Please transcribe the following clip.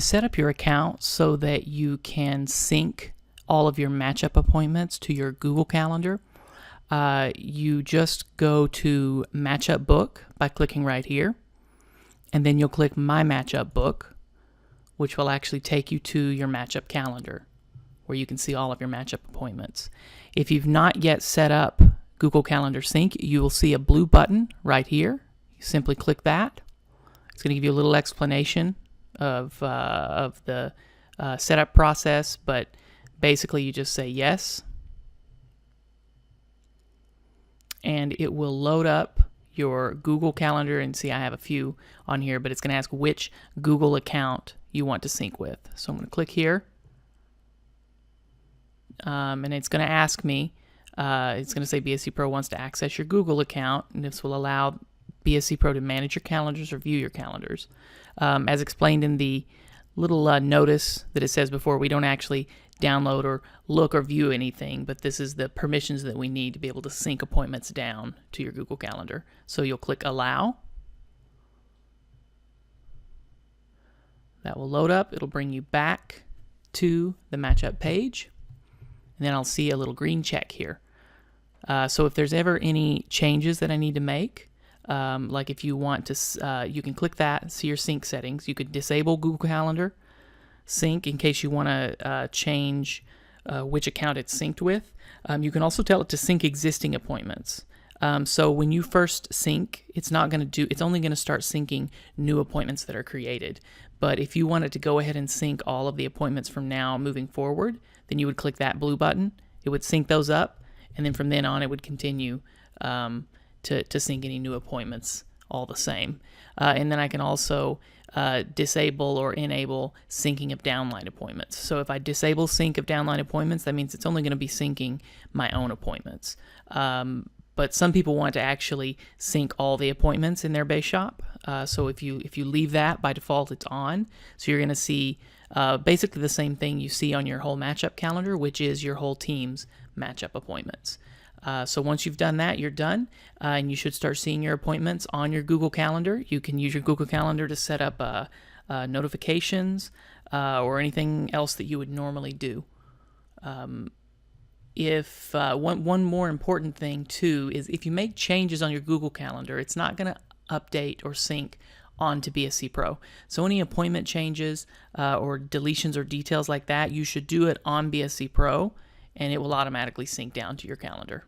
To set up your account so that you can sync all of your matchup appointments to your Google Calendar, you just go to Matchup Book by clicking right here, and then you'll click My Matchup Book, which will actually take you to your matchup calendar where you can see all of your matchup appointments. If you've not yet set up Google Calendar Sync, you will see a blue button right here. You simply click that. It's going to give you a little explanation of the setup process, but basically you just say yes, and it will load up your Google Calendar. And see, I have a few on here, but it's going to ask which Google account you want to sync with. So I'm going to click here, and it's going to ask me, it's going to say BSCpro wants to access your Google account, and this will allow BSCpro to manage your calendars or view your calendars. As explained in the little notice that it says before, we don't actually download or look or view anything, but this is the permissions that we need to be able to sync appointments down to your Google Calendar. So you'll click Allow. That will load up. It'll bring you back to the matchup page, and then I'll see a little green check here. So if there's ever any changes that I need to make, like if you want to, you can click that and see your sync settings. You could disable Google Calendar Sync in case you want to change which account it's synced with. You can also tell it to sync existing appointments. So when you first sync, it's only going to start syncing new appointments that are created. But if you wanted to go ahead and sync all of the appointments from now moving forward, then you would click that blue button. It would sync those up, and then from then on it would continue to sync any new appointments all the same. And then I can also disable or enable syncing of downline appointments. So if I disable sync of downline appointments, that means it's only going to be syncing my own appointments. But some people want to actually sync all the appointments in their base shop. So if you leave that, by default it's on. So you're going to see basically the same thing you see on your whole matchup calendar, which is your whole team's matchup appointments. So once you've done that, you're done, and you should start seeing your appointments on your Google Calendar. You can use your Google Calendar to set up notifications or anything else that you would normally do. If one more important thing too is if you make changes on your Google Calendar, it's not going to update or sync onto BSCpro. So any appointment changes or deletions or details like that, you should do it on BSCpro, and it will automatically sync down to your calendar.